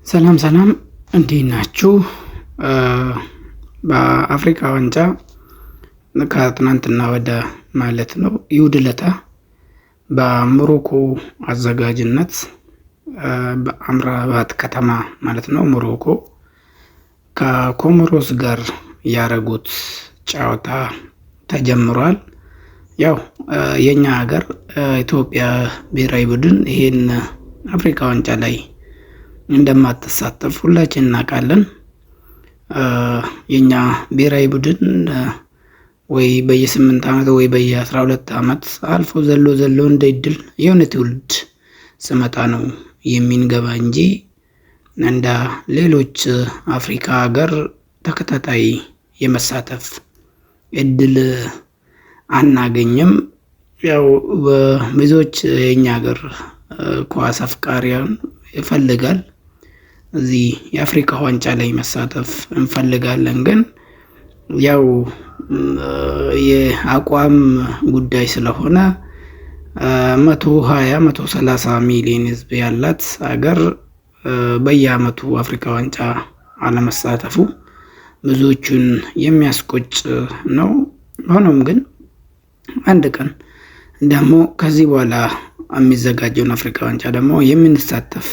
ሰላም ሰላም እንዴት ናችሁ? በአፍሪካ ዋንጫ ከትናንትና ወደ ማለት ነው ይሁድ ዕለት በሞሮኮ አዘጋጅነት በአምራባት ከተማ ማለት ነው ሞሮኮ ከኮሞሮስ ጋር ያደረጉት ጨዋታ ተጀምሯል። ያው የኛ ሀገር ኢትዮጵያ ብሔራዊ ቡድን ይሄን አፍሪካ ዋንጫ ላይ እንደማትሳተፍ ሁላችን እናውቃለን። የኛ ብሔራዊ ቡድን ወይ በየ8 ዓመት ወይ በየ12 ዓመት አልፎ ዘሎ እንደ እድል የሆነ ትውልድ ስመጣ ነው የሚንገባ እንጂ እንደ ሌሎች አፍሪካ ሀገር ተከታታይ የመሳተፍ እድል አናገኝም። ያው ብዙዎች የኛ ሀገር ኳስ አፍቃሪያን ይፈልጋል እዚህ የአፍሪካ ዋንጫ ላይ መሳተፍ እንፈልጋለን። ግን ያው የአቋም ጉዳይ ስለሆነ 130 ሚሊዮን ህዝብ ያላት ሀገር በየአመቱ አፍሪካ ዋንጫ አለመሳተፉ ብዙዎቹን የሚያስቆጭ ነው። ሆኖም ግን አንድ ቀን ደግሞ ከዚህ በኋላ የሚዘጋጀውን አፍሪካ ዋንጫ ደግሞ የምንሳተፍ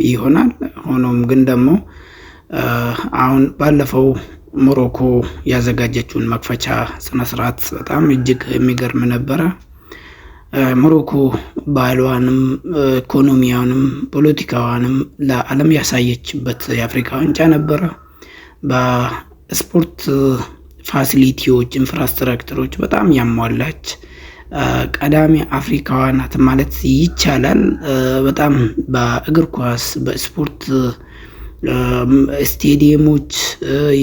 ይሆናል። ሆኖም ግን ደግሞ አሁን ባለፈው ሞሮኮ ያዘጋጀችውን መክፈቻ ስነ ስርዓት በጣም እጅግ የሚገርም ነበረ። ሞሮኮ ባህሏንም ኢኮኖሚያንም ፖለቲካዋንም ለዓለም ያሳየችበት የአፍሪካ ዋንጫ ነበረ። በስፖርት ፋሲሊቲዎች ኢንፍራስትራክቸሮች በጣም ያሟላች ቀዳሚ አፍሪካዋ ናት ማለት ይቻላል። በጣም በእግር ኳስ በስፖርት ስቴዲየሞች፣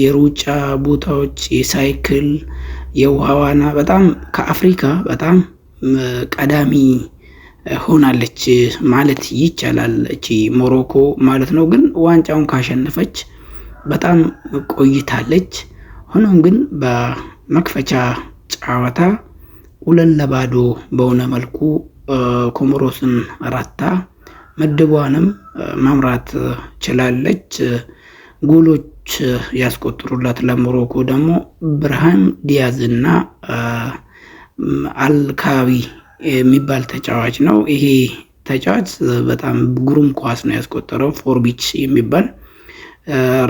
የሩጫ ቦታዎች፣ የሳይክል፣ የውሃ ዋና በጣም ከአፍሪካ በጣም ቀዳሚ ሆናለች ማለት ይቻላል እቺ ሞሮኮ ማለት ነው። ግን ዋንጫውን ካሸነፈች በጣም ቆይታለች። ሆኖም ግን በመክፈቻ ጨዋታ 2-0 በሆነ መልኩ ኮሞሮስን ረታ ምድቧንም መምራት ችላለች። ጎሎች ያስቆጥሩላት ለሞሮኮ ደግሞ ብርሃም ዲያዝ እና አልካቢ የሚባል ተጫዋች ነው። ይሄ ተጫዋች በጣም ግሩም ኳስ ነው ያስቆጠረው። ፎርቢች የሚባል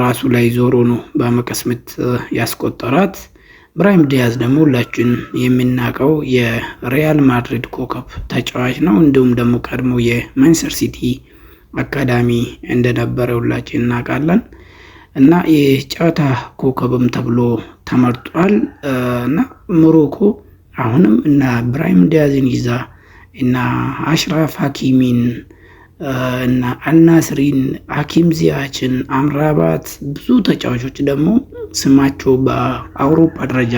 ራሱ ላይ ዞሮ ነው በመቀስመት ያስቆጠራት። ብራሂም ዲያዝ ደግሞ ሁላችን የምናውቀው የሪያል ማድሪድ ኮከብ ተጫዋች ነው። እንዲሁም ደግሞ ቀድሞ የማንቸስተር ሲቲ አካዳሚ እንደነበረ ሁላችን እናውቃለን እና የጨዋታ ኮከብም ተብሎ ተመርጧል። እና ሞሮኮ አሁንም እና ብራሂም ዲያዝን ይዛ እና አሽራፍ ሀኪሚን እና አልናስሪን፣ ሀኪም ዚያችን፣ አምራባት ብዙ ተጫዋቾች ደግሞ ስማቸው በአውሮፓ ደረጃ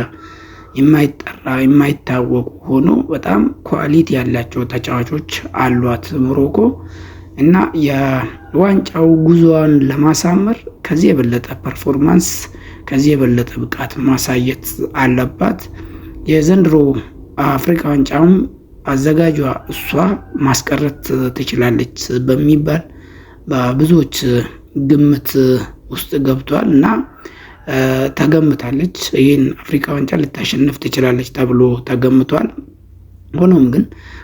የማይጠራ የማይታወቁ ሆኖ በጣም ኳሊቲ ያላቸው ተጫዋቾች አሏት ሞሮኮ እና የዋንጫው ጉዞዋን ለማሳመር ከዚህ የበለጠ ፐርፎርማንስ ከዚህ የበለጠ ብቃት ማሳየት አለባት። የዘንድሮ አፍሪካ ዋንጫውም አዘጋጇ እሷ ማስቀረት ትችላለች በሚባል በብዙዎች ግምት ውስጥ ገብቷል እና ተገምታለች። ይህን አፍሪካ ዋንጫ ልታሸንፍ ትችላለች ተብሎ ተገምቷል። ሆኖም ግን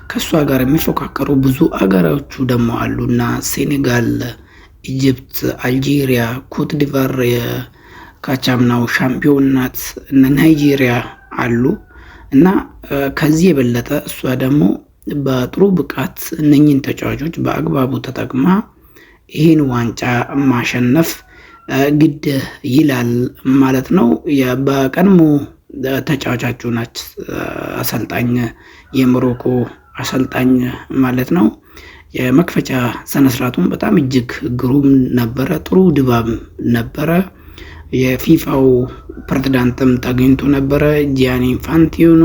ከእሷ ጋር የሚፎካከሩ ብዙ አገሮቹ ደግሞ አሉ እና ሴኔጋል፣ ኢጅፕት፣ አልጄሪያ፣ ኮትዲቫር የካቻምናው ሻምፒዮን ናት እና ናይጄሪያ አሉ እና ከዚህ የበለጠ እሷ ደግሞ በጥሩ ብቃት እነኝን ተጫዋቾች በአግባቡ ተጠቅማ ይህን ዋንጫ ማሸነፍ ግድ ይላል ማለት ነው። በቀድሞ ተጫዋቻቸው ናች አሰልጣኝ የሞሮኮ አሰልጣኝ ማለት ነው። የመክፈቻ ስነስርዓቱም በጣም እጅግ ግሩም ነበረ። ጥሩ ድባብ ነበረ። የፊፋው ፕሬዝዳንትም ተገኝቶ ነበረ፣ ጂያኒ ኢንፋንቲኖ።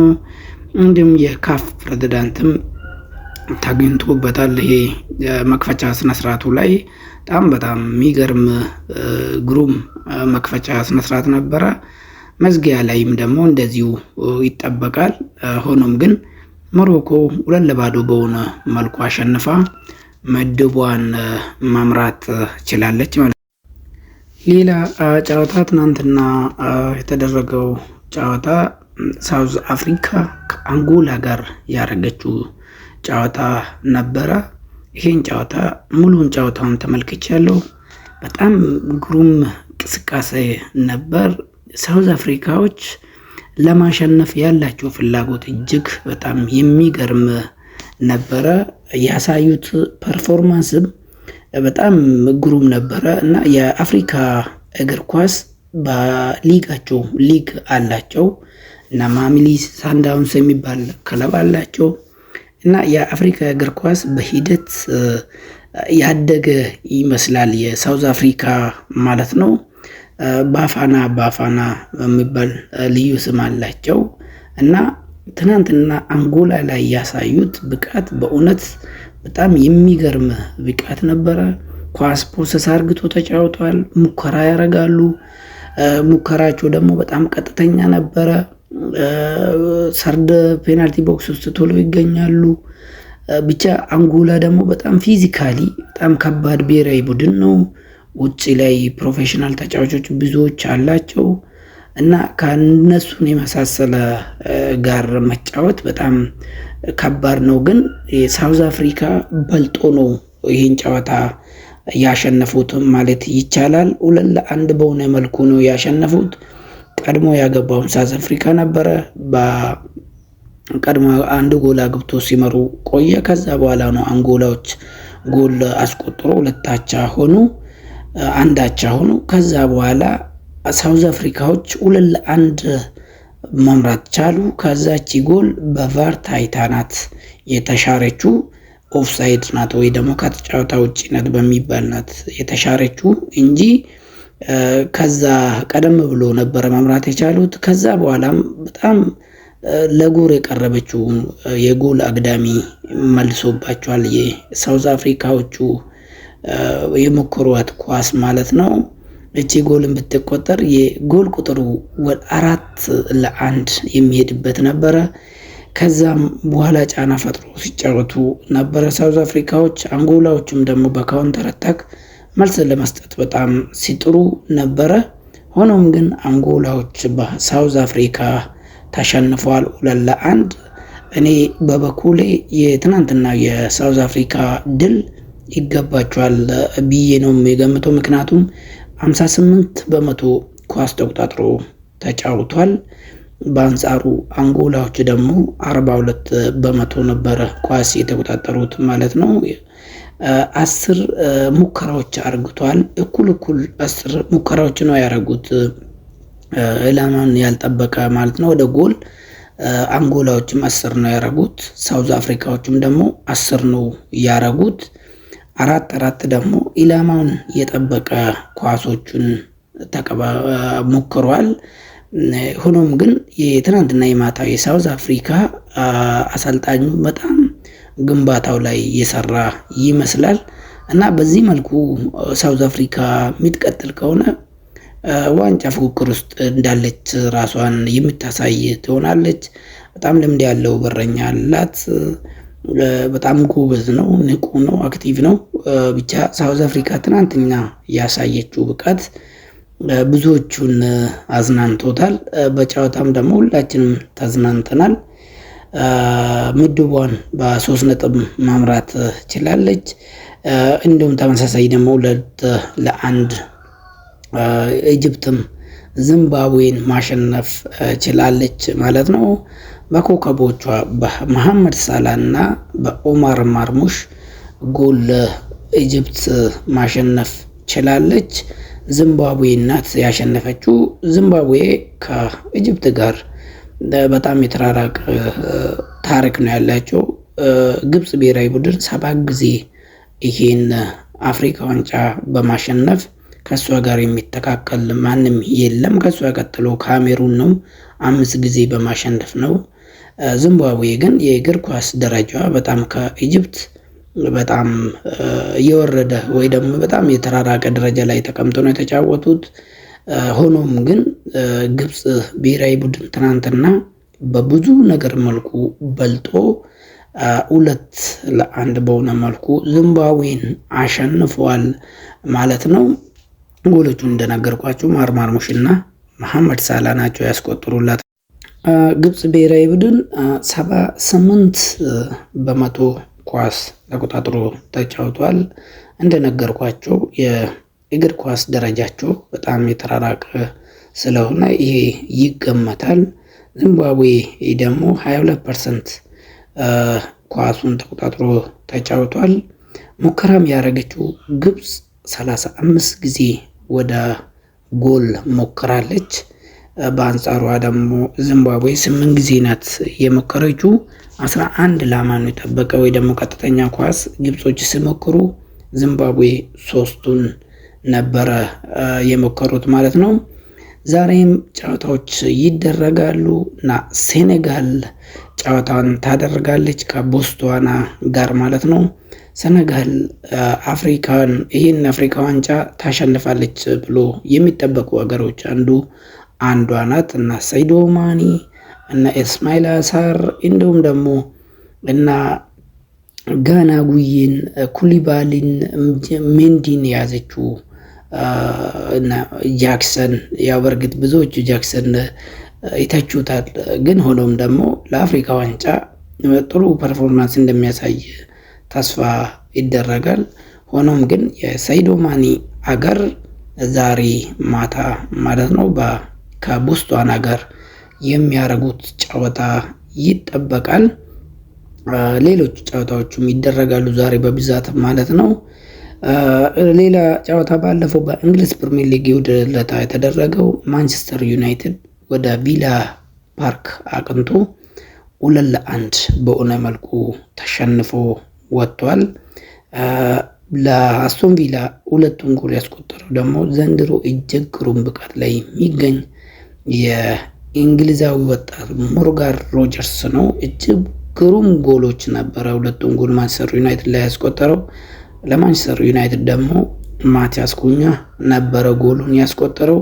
እንዲሁም የካፍ ፕሬዝዳንትም ተገኝቶበታል። ይሄ መክፈቻ ስነስርዓቱ ላይ በጣም የሚገርም ግሩም መክፈቻ ስነስርዓት ነበረ። መዝጊያ ላይም ደግሞ እንደዚሁ ይጠበቃል። ሆኖም ግን ሞሮኮ 2-0 በሆነ መልኩ አሸንፋ ምድቧን መምራት ችላለች ማለት ነው። ሌላ ጨዋታ ትናንትና የተደረገው ጨዋታ ሳውዝ አፍሪካ ከአንጎላ ጋር ያደረገችው ጨዋታ ነበረ። ይሄን ጨዋታ ሙሉን ጨዋታውን ተመልክቻለሁ። በጣም ግሩም እንቅስቃሴ ነበር። ሳውዝ አፍሪካዎች ለማሸነፍ ያላቸው ፍላጎት እጅግ በጣም የሚገርም ነበረ። ያሳዩት ፐርፎርማንስም በጣም ግሩም ነበረ እና የአፍሪካ እግር ኳስ በሊጋቸው ሊግ አላቸው እና ማሚሊ ሳንዳውንስ የሚባል ክለብ አላቸው እና የአፍሪካ እግር ኳስ በሂደት ያደገ ይመስላል የሳውዝ አፍሪካ ማለት ነው። ባፋና የሚባል ልዩ ስም አላቸው እና ትናንትና አንጎላ ላይ ያሳዩት ብቃት በእውነት በጣም የሚገርም ብቃት ነበረ። ኳስ ፖሰስ አርግቶ ተጫውተዋል። ሙከራ ያደርጋሉ። ሙከራቸው ደግሞ በጣም ቀጥተኛ ነበረ። ሰርድ ፔናልቲ ቦክስ ውስጥ ቶሎ ይገኛሉ። ብቻ አንጎላ ደግሞ በጣም ፊዚካሊ በጣም ከባድ ብሔራዊ ቡድን ነው። ውጭ ላይ ፕሮፌሽናል ተጫዋቾች ብዙዎች አላቸው እና ከነሱን የመሳሰለ ጋር መጫወት በጣም ከባድ ነው። ግን የሳውዝ አፍሪካ በልጦ ነው ይህን ጨዋታ ያሸነፉት ማለት ይቻላል። 2-1 በሆነ መልኩ ነው ያሸነፉት። ቀድሞ ያገባውን ሳውዝ አፍሪካ ነበረ። ቀድሞ አንድ ጎል አግብቶ ሲመሩ ቆየ። ከዛ በኋላ ነው አንጎላዎች ጎል አስቆጥሮ 2-1 ሆኑ። 1-1 ሆኑ። ከዛ በኋላ ሳውዝ አፍሪካዎች 2-1 መምራት ቻሉ። ከዛች ጎል በቫር ታይታ ናት የተሻረችው። ኦፍሳይድ ናት ወይ ደግሞ ከተጫወታ ውጪ ናት በሚባል ናት የተሻረችው እንጂ ከዛ ቀደም ብሎ ነበረ መምራት የቻሉት። ከዛ በኋላም በጣም ለጎል የቀረበችው የጎል አግዳሚ መልሶባቸዋል የሳውዝ አፍሪካዎቹ የሞከሯት ኳስ ማለት ነው። እቺ ጎልን ብትቆጠር የጎል ቁጥሩ 4-1 የሚሄድበት ነበረ። ከዛም በኋላ ጫና ፈጥሮ ሲጫወቱ ነበረ ሳውዝ አፍሪካዎች። አንጎላዎችም ደግሞ በካውንተር አታክ መልስ ለመስጠት በጣም ሲጥሩ ነበረ። ሆኖም ግን አንጎላዎች በሳውዝ አፍሪካ ተሸንፈዋል 2-1። እኔ በበኩሌ የትናንትና የሳውዝ አፍሪካ ድል ይገባቸዋል ብዬ ነው የገምተው። ምክንያቱም 58% ኳስ ተቆጣጥሮ ተጫውቷል። በአንጻሩ አንጎላዎች ደግሞ 42% ነበረ ኳስ የተቆጣጠሩት ማለት ነው። 10 ሙከራዎች አርግቷል። እኩል 10 ሙከራዎች ነው ያደረጉት፣ ኢላማን ያልጠበቀ ማለት ነው ወደ ጎል። አንጎላዎችም 10 ነው ያደረጉት። ሳውዝ አፍሪካዎችም ደግሞ 10 ነው ያደረጉት። 4 ደግሞ ኢላማውን የጠበቀ ኳሶቹን ሞክሯል። ሆኖም ግን የትናንትና የማታ የሳውዝ አፍሪካ አሰልጣኙ በጣም ግንባታው ላይ የሰራ ይመስላል እና በዚህ መልኩ ሳውዝ አፍሪካ የምትቀጥል ከሆነ ዋንጫ ፉክክር ውስጥ እንዳለች ራሷን የምታሳይ ትሆናለች። በጣም ልምድ ያለው በረኛ አላት። በጣም ጎበዝ ነው፣ ንቁ ነው፣ አክቲቭ ነው። ብቻ ሳውዝ አፍሪካ ትናንትና ያሳየችው ብቃት ብዙዎቹን አዝናንቶታል። በጨዋታም ደግሞ ሁላችንም ተዝናንተናል። ምድቧን በ3 ነጥብ ማምራት ችላለች። እንዲሁም ተመሳሳይ ደግሞ 2-1 ኢጅፕትም ዚምባብዌን ማሸነፍ ችላለች ማለት ነው። በኮከቦቿ በመሐመድ ሳላህ እና በኦማር ማርሙሽ ጎል ኢጅፕት ማሸነፍ ችላለች። ዚምባብዌ ናት ያሸነፈችው። ዚምባብዌ ከኢጅፕት ጋር በጣም የተራራቀ ታሪክ ነው ያላቸው። ግብጽ ብሔራዊ ቡድን 7 ጊዜ ይሄን አፍሪካ ዋንጫ በማሸነፍ ከሷ ጋር የሚተካከል ማንም የለም። ከሷ ቀጥሎ ካሜሩን ነው 5 ጊዜ በማሸነፍ ነው። ዚምባብዌ ግን የእግር ኳስ ደረጃ በጣም ከኢጅፕት በጣም የወረደ ወይ ደግሞ በጣም የተራራቀ ደረጃ ላይ ተቀምጦ ነው የተጫወቱት። ሆኖም ግን ግብጽ ብሔራዊ ቡድን ትናንትና በብዙ ነገር መልኩ በልጦ 2-1 በሆነ መልኩ ዚምባብዌን አሸንፏል ማለት ነው። ጎሎቹን እንደነገርኳችሁ ማርማርሙሽ እና መሐመድ ሳላ ናቸው ያስቆጠሩላት። ግብጽ ብሔራዊ ቡድን 78 በመቶ ኳስ ተቆጣጥሮ ተጫውቷል። እንደነገርኳቸው የእግር ኳስ ደረጃቸው በጣም የተራራቀ ስለሆነ ይሄ ይገመታል። ዚምባብዌ ደግሞ 22% ኳሱን ተቆጣጥሮ ተጫውቷል። ሙከራም ያደረገችው ግብጽ 35 ጊዜ ወደ ጎል ሞክራለች። በአንጻሯ ደግሞ ዚምባብዌ 8 ጊዜ ናት የሞከረችው። 11 ኢላማን የጠበቀ ወይ ደግሞ ቀጥተኛ ኳስ ግብጾች ሲሞክሩ ዚምባብዌ 3ቱን ነበረ የሞከሩት ማለት ነው። ዛሬም ጨዋታዎች ይደረጋሉ እና ሴኔጋል ጨዋታን ታደርጋለች ከቦትስዋና ጋር ማለት ነው። ሴኔጋል ይህን አፍሪካ ዋንጫ ታሸንፋለች ብሎ የሚጠበቁ ሀገሮች አንዷ ናት እና ሰይዶ ማኒ እና እስማኤል አሳር እንዲሁም ደግሞ እና ጋና ጉይን፣ ኩሊባሊን፣ ሜንዲን የያዘችው እና ጃክሰን ያው በእርግጥ ብዙዎቹ ጃክሰን ይተቹታል፣ ግን ሆኖም ደግሞ ለአፍሪካ ዋንጫ ጥሩ ፐርፎርማንስ እንደሚያሳይ ተስፋ ይደረጋል። ሆኖም ግን የሰይዶ ማኒ አገር ዛሬ ማታ ማለት ነው ከቦትስዋና ጋር የሚያደርጉት ጨዋታ ይጠበቃል። ሌሎች ጨዋታዎችም ይደረጋሉ ዛሬ በብዛት ማለት ነው። ሌላ ጨዋታ ባለፈው በእንግሊዝ ፕሪሚየር ሊግ የውድድር ዕለት የተደረገው ማንቸስተር ዩናይትድ ወደ ቪላ ፓርክ አቅንቶ 2-1 በሆነ መልኩ ተሸንፎ ወጥቷል። ለአስቶን ቪላ 2ቱን ጎል ያስቆጠረው ደግሞ ዘንድሮ እጅግ ግሩም ብቃት ላይ የሚገኝ የእንግሊዛዊ ወጣት ሞርጋን ሮጀርስ ነው። እጅግ ግሩም ጎሎች ነበረ 2ቱን ጎል ማንቸስተር ዩናይትድ ላይ ያስቆጠረው። ለማንቸስተር ዩናይትድ ደግሞ ማቲያስ ኩኛ ነበረ ጎሉን ያስቆጠረው።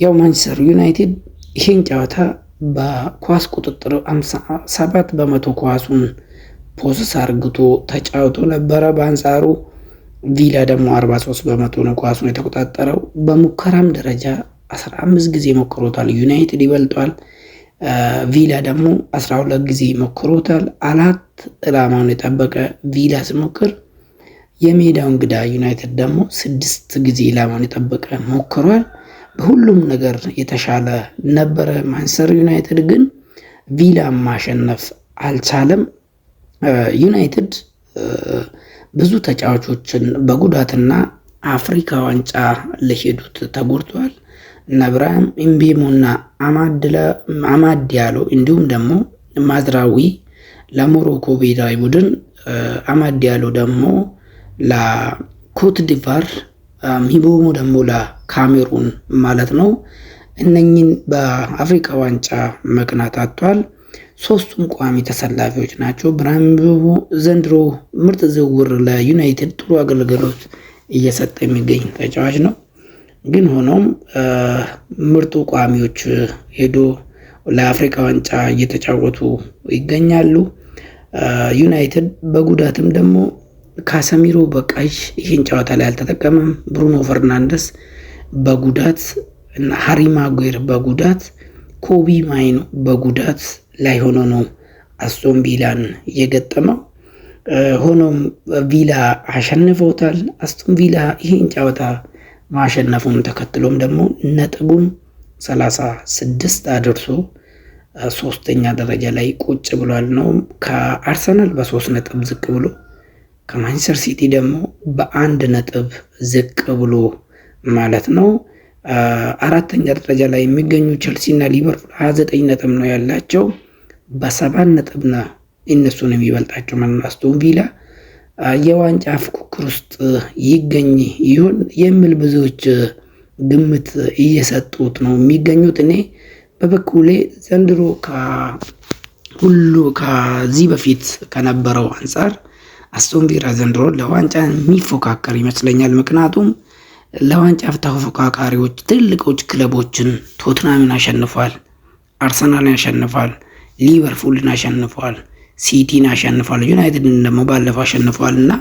ያው ማንቸስተር ዩናይትድ ይህን ጨዋታ በኳስ ቁጥጥር 57 በመቶ ኳሱን ፖሰስ አርግቶ ተጫውቶ ነበረ። በአንጻሩ ቪላ ደግሞ 43 በመቶ ነው ኳሱን የተቆጣጠረው። በሙከራም ደረጃ 15 ጊዜ ሞክሮታል፣ ዩናይትድ ይበልጧል። ቪላ ደግሞ 12 ጊዜ ሞክሮታል። 4 ኢላማውን የጠበቀ ቪላ ሲሞክር የሜዳው እንግዳ ዩናይትድ ደግሞ 6 ጊዜ ኢላማውን የጠበቀ ሞክሯል። በሁሉም ነገር የተሻለ ነበረ። ማንቸስተር ዩናይትድ ግን ቪላ ማሸነፍ አልቻለም። ዩናይትድ ብዙ ተጫዋቾችን በጉዳትና አፍሪካ ዋንጫ ለሄዱት ተጎድተዋል። እነ ብራሂም ኢምቤሞ እና አማድ ዲያሎ እንዲሁም ደግሞ ማዝራዊ ለሞሮኮ ብሔራዊ ቡድን፣ አማድ ዲያሎ ደግሞ ለኮት ዲቫር፣ ሚቦሞ ደግሞ ለካሜሩን ማለት ነው። እነኝን በአፍሪካ ዋንጫ መቅናት አጥቷል። 3ቱም ቋሚ ተሰላፊዎች ናቸው። ብራሂም ኢምቤሞ ዘንድሮ ምርጥ ዝውውር ለዩናይትድ ጥሩ አገልግሎት እየሰጠ የሚገኝ ተጫዋች ነው። ግን ሆኖም ምርጡ ቋሚዎች ሄዶ ለአፍሪካ ዋንጫ እየተጫወቱ ይገኛሉ። ዩናይትድ በጉዳትም ደግሞ ካሰሚሮ በቀይ ይህን ጨዋታ ላይ አልተጠቀመም። ብሩኖ ፈርናንደስ በጉዳት እና ሃሪ ማጉዌር በጉዳት፣ ኮቢ ማይኖ በጉዳት ላይ ሆኖ ነው አስቶን ቪላን የገጠመው። ሆኖም ቪላ አሸንፈውታል። አስቶን ቪላ ይህን ጨዋታ ማሸነፉን ተከትሎም ደግሞ ነጥቡን 36 አድርሶ 3ኛ ደረጃ ላይ ቁጭ ብሏል ነው ከአርሰናል በ3 ነጥብ ዝቅ ብሎ ከማንቸስተር ሲቲ ደግሞ በ1 ነጥብ ዝቅ ብሎ ማለት ነው። 4ኛ ደረጃ ላይ የሚገኙ ቸልሲ እና ሊቨርፑል 29 ነጥብ ነው ያላቸው። በ7 ነጥብ ነው እነሱን የሚበልጣቸው ማለት ነው። አስቶን ቪላ የዋንጫ ፉክክር ውስጥ ይገኝ ይሆን የሚል ብዙዎች ግምት እየሰጡት ነው የሚገኙት። እኔ በበኩሌ ዘንድሮ ከዚህ በፊት ከነበረው አንጻር አስቶን ቪላ ዘንድሮ ለዋንጫ የሚፎካከር ይመስለኛል። ምክንያቱም ለዋንጫ ተፎካካሪዎች ትልቆች ክለቦችን ቶትናምን አሸንፏል፣ አርሰናልን አሸንፏል፣ ሊቨርፑልን አሸንፏል፣ ሲቲን አሸንፏል። ዩናይትድን ደግሞ ባለፈው አሸንፏል እና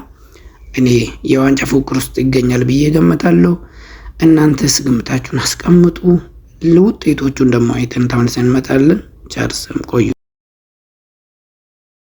እኔ የዋንጫ ፉክክር ውስጥ ይገኛል ብዬ ገምታለሁ። እናንተስ ግምታችሁን አስቀምጡ። ለውጤቶቹን ደግሞ አይተን ተመልሰን እንመጣለን። ቻርሰም ቆዩ።